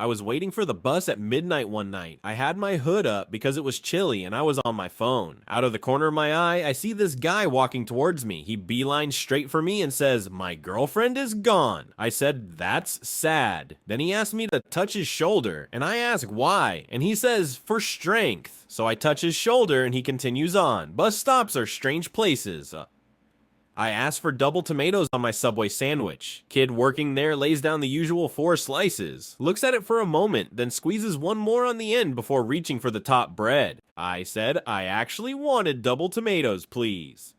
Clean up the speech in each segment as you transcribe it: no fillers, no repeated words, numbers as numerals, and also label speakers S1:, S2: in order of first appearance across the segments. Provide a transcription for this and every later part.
S1: I was waiting for the bus at midnight one night. I had my hood up because it was chilly and I was on my phone. Out of the corner of my eye, I see this guy walking towards me. He beelines straight for me and says, "My girlfriend is gone." I said, "That's sad." Then he asked me to touch his shoulder, and I ask why, and he says, "For strength." So I touch his shoulder and he continues on. Bus stops are strange places. I asked for double tomatoes on my Subway sandwich. Kid working there lays down the usual 4 slices, looks at it for a moment, then squeezes one more on the end before reaching for the top bread. I said, "I actually wanted double tomatoes, please."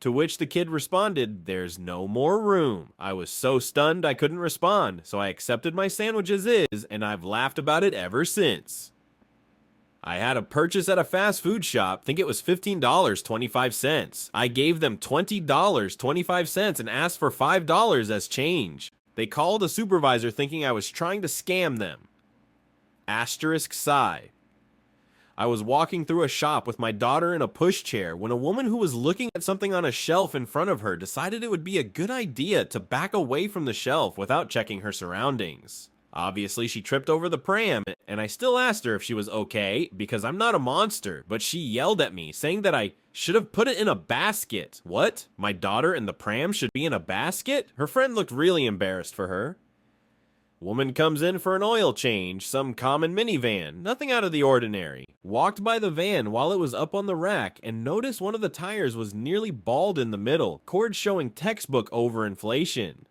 S1: To which the kid responded, "There's no more room." I was so stunned I couldn't respond, so I accepted my sandwich as is, and I've laughed about it ever since. I had a purchase at a fast food shop, think it was $15.25. I gave them $20.25 and asked for $5 as change. They called a supervisor thinking I was trying to scam them. Asterisk sigh. I was walking through a shop with my daughter in a pushchair when a woman who was looking at something on a shelf in front of her decided it would be a good idea to back away from the shelf without checking her surroundings. Obviously, she tripped over the pram, and I still asked her if she was okay, because I'm not a monster, but she yelled at me, saying that I should have put it in a basket. What? My daughter and the pram should be in a basket? Her friend looked really embarrassed for her. Woman comes in for an oil change, some common minivan, nothing out of the ordinary. Walked by the van while it was up on the rack, and noticed one of the tires was nearly bald in the middle, cord showing textbook overinflation.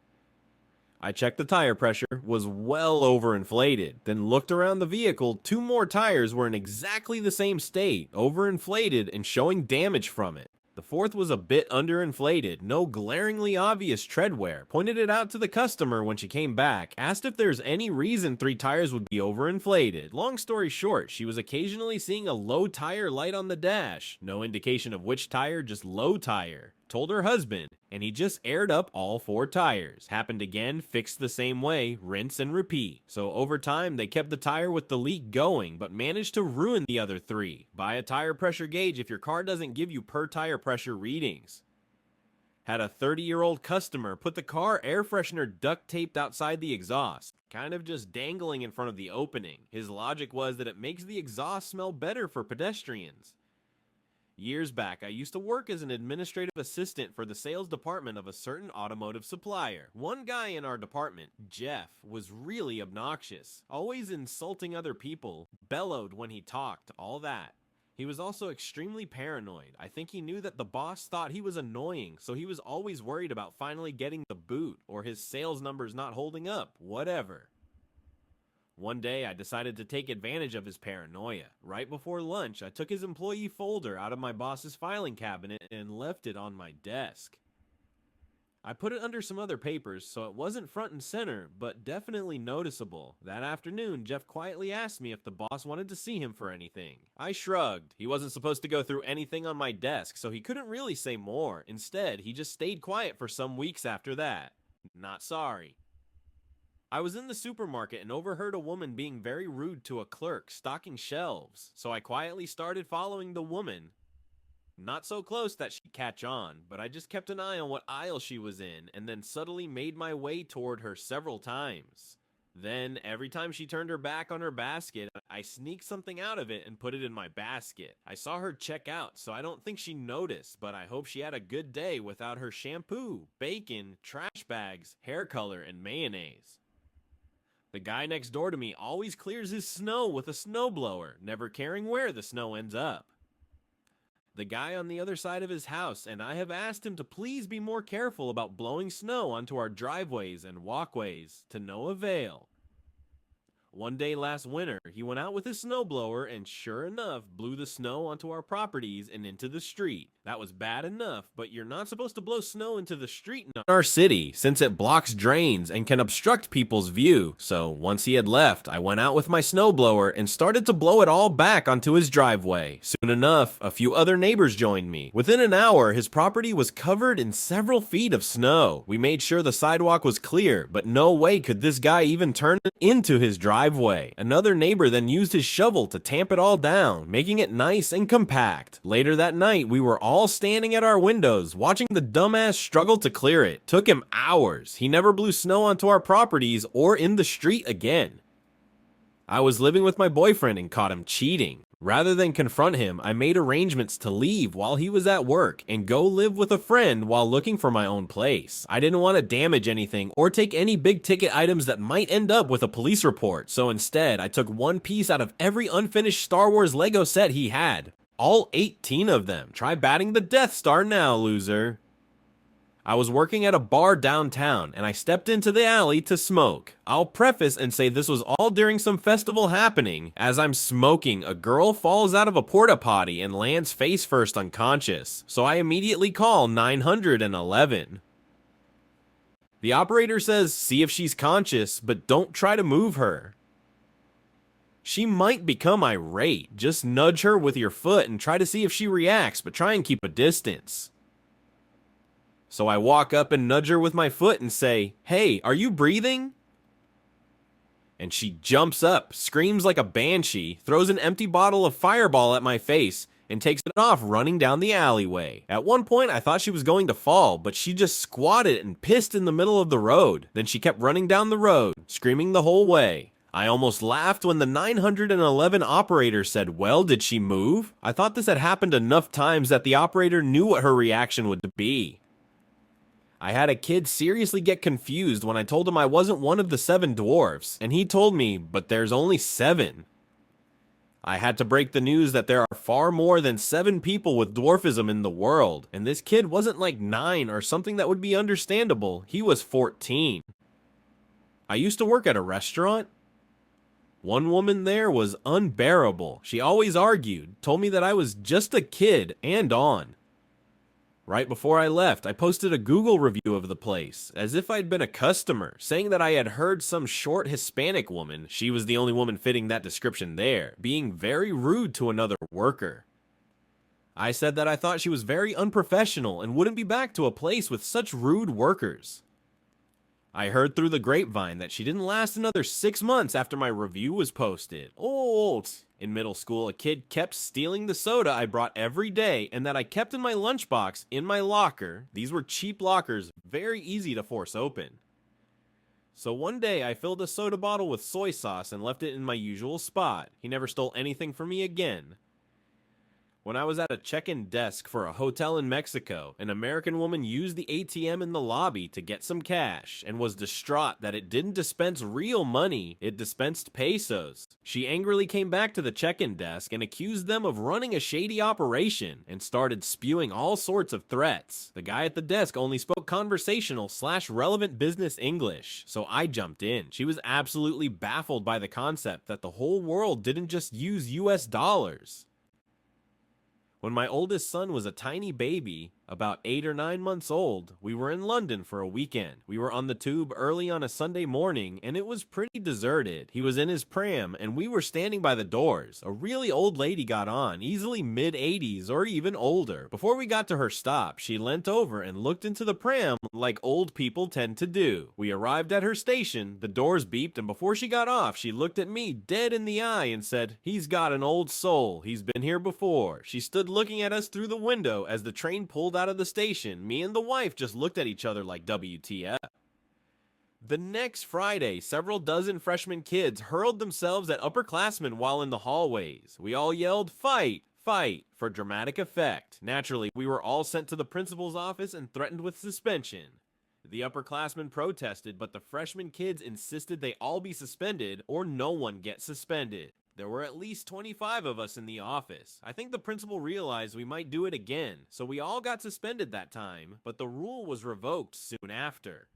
S1: I checked the tire pressure, was well overinflated, then looked around the vehicle. 2 more tires were in exactly the same state, overinflated and showing damage from it. The 4th was a bit underinflated, no glaringly obvious tread wear. Pointed it out to the customer when she came back, asked if there's any reason 3 tires would be overinflated. Long story short, she was occasionally seeing a low tire light on the dash. No indication of which tire, just low tire. Told her husband, and he just aired up all 4 tires. Happened again, fixed the same way, rinse and repeat. So over time, they kept the tire with the leak going, but managed to ruin the other 3. Buy a tire pressure gauge if your car doesn't give you per tire pressure readings. Had a 30-year-old customer put the car air freshener duct taped outside the exhaust, kind of just dangling in front of the opening. His logic was that it makes the exhaust smell better for pedestrians. Years back, I used to work as an administrative assistant for the sales department of a certain automotive supplier. One guy in our department, Jeff, was really obnoxious, always insulting other people, bellowed when he talked, all that. He was also extremely paranoid. I think he knew that the boss thought he was annoying, so he was always worried about finally getting the boot, or his sales numbers not holding up, whatever. One day, I decided to take advantage of his paranoia. Right before lunch, I took his employee folder out of my boss's filing cabinet and left it on my desk. I put it under some other papers, so it wasn't front and center, but definitely noticeable. That afternoon, Jeff quietly asked me if the boss wanted to see him for anything. I shrugged. He wasn't supposed to go through anything on my desk, so he couldn't really say more. Instead, he just stayed quiet for some weeks after that. Not sorry. I was in the supermarket and overheard a woman being very rude to a clerk stocking shelves, so I quietly started following the woman. Not so close that she'd catch on, but I just kept an eye on what aisle she was in and then subtly made my way toward her several times. Then, every time she turned her back on her basket, I sneaked something out of it and put it in my basket. I saw her check out, so I don't think she noticed, but I hope she had a good day without her shampoo, bacon, trash bags, hair color, and mayonnaise. The guy next door to me always clears his snow with a snowblower, never caring where the snow ends up. The guy on the other side of his house, and I have asked him to please be more careful about blowing snow onto our driveways and walkways, to no avail. One day last winter, he went out with his snowblower and sure enough blew the snow onto our properties and into the street. That was bad enough, but you're not supposed to blow snow into the street in our city since it blocks drains and can obstruct people's view. So once he had left, I went out with my snowblower and started to blow it all back onto his driveway. Soon enough, a few other neighbors joined me. Within an hour, his property was covered in several feet of snow. We made sure the sidewalk was clear, but no way could this guy even turn it into his driveway. Another neighbor then used his shovel to tamp it all down, making it nice and compact. Later that night, we were all standing at our windows, watching the dumbass struggle to clear it. Took him hours. He never blew snow onto our properties or in the street again. I was living with my boyfriend and caught him cheating. Rather than confront him, I made arrangements to leave while he was at work and go live with a friend while looking for my own place. I didn't want to damage anything or take any big ticket items that might end up with a police report, so instead I took one piece out of every unfinished Star Wars Lego set he had. All 18 of them. Try batting the Death Star now, loser. I was working at a bar downtown, and I stepped into the alley to smoke. I'll preface and say this was all during some festival happening. As I'm smoking, a girl falls out of a porta potty and lands face first unconscious, so I immediately call 911. The operator says, see if she's conscious, but don't try to move her. She might become irate. Just nudge her with your foot and try to see if she reacts, but try and keep a distance. So I walk up and nudge her with my foot and say, hey, are you breathing? And she jumps up, screams like a banshee, throws an empty bottle of Fireball at my face, and takes it off running down the alleyway. At one point I thought she was going to fall, but she just squatted and pissed in the middle of the road. Then she kept running down the road, screaming the whole way. I almost laughed when the 911 operator said, well, did she move? I thought this had happened enough times that the operator knew what her reaction would be. I had a kid seriously get confused when I told him I wasn't one of the 7 dwarfs, and he told me, but there's only 7. I had to break the news that there are far more than 7 people with dwarfism in the world, and this kid wasn't like 9 or something that would be understandable, he was 14. I used to work at a restaurant. One woman there was unbearable. She always argued, told me that I was just a kid and on. Right before I left, I posted a Google review of the place, as if I'd been a customer, saying that I had heard some short Hispanic woman, she was the only woman fitting that description there, being very rude to another worker. I said that I thought she was very unprofessional and wouldn't be back to a place with such rude workers. I heard through the grapevine that she didn't last another 6 months after my review was posted. In middle school, a kid kept stealing the soda I brought every day and that I kept in my lunchbox in my locker. These were cheap lockers, very easy to force open. So one day I filled a soda bottle with soy sauce and left it in my usual spot. He never stole anything from me again. When I was at a check-in desk for a hotel in Mexico, an American woman used the ATM in the lobby to get some cash and was distraught that it didn't dispense real money, it dispensed pesos. She angrily came back to the check-in desk and accused them of running a shady operation and started spewing all sorts of threats. The guy at the desk only spoke conversational/relevant business English, so I jumped in. She was absolutely baffled by the concept that the whole world didn't just use US dollars. When my oldest son was a tiny baby, about 8 or 9 months old, we were in London for a weekend. We were on the tube early on a Sunday morning, and it was pretty deserted. He was in his pram, and we were standing by the doors. A really old lady got on, easily mid-80s or even older. Before we got to her stop, she leant over and looked into the pram like old people tend to do. We arrived at her station, the doors beeped, and before she got off, she looked at me dead in the eye and said, "He's got an old soul. He's been here before." She stood looking at us through the window as the train pulled out of the station. Me and the wife just looked at each other like WTF. The next Friday, several dozen freshman kids hurled themselves at upperclassmen while in the hallways. We all yelled, "Fight! Fight!" for dramatic effect. Naturally, we were all sent to the principal's office and threatened with suspension. The upperclassmen protested, but the freshman kids insisted they all be suspended or no one get suspended. There were at least 25 of us in the office. I think the principal realized we might do it again, so we all got suspended that time, but the rule was revoked soon after.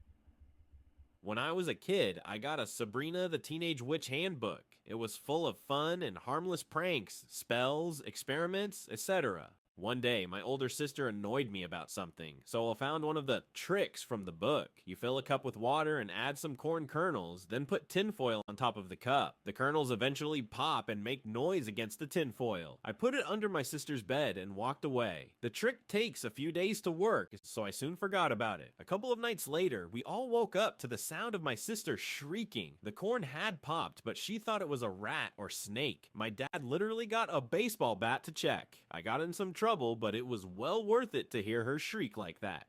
S1: When I was a kid, I got a Sabrina the Teenage Witch handbook. It was full of fun and harmless pranks, spells, experiments, etc. One day, my older sister annoyed me about something, so I found one of the tricks from the book. You fill a cup with water and add some corn kernels, then put tinfoil on top of the cup. The kernels eventually pop and make noise against the tinfoil. I put it under my sister's bed and walked away. The trick takes a few days to work, so I soon forgot about it. A couple of nights later, we all woke up to the sound of my sister shrieking. The corn had popped, but she thought it was a rat or snake. My dad literally got a baseball bat to check. I got in some trouble, but it was well worth it to hear her shriek like that.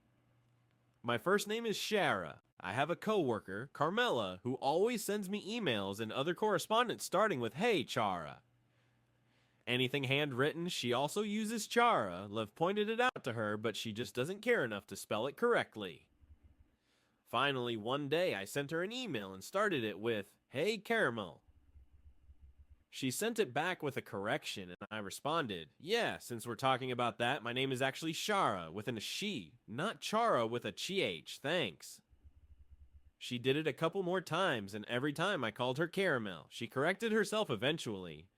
S1: My first name is Shara. I have a coworker, Carmela, who always sends me emails and other correspondence starting with "Hey, Chara." Anything handwritten, she also uses Chara. Lev pointed it out to her, but she just doesn't care enough to spell it correctly. Finally, one day I sent her an email and started it with "Hey, Caramel." She sent it back with a correction, and I responded, "Yeah, since we're talking about that, my name is actually Shara, with a she, not Chara with a ch, thanks." She did it a couple more times, and every time I called her Caramel. She corrected herself eventually.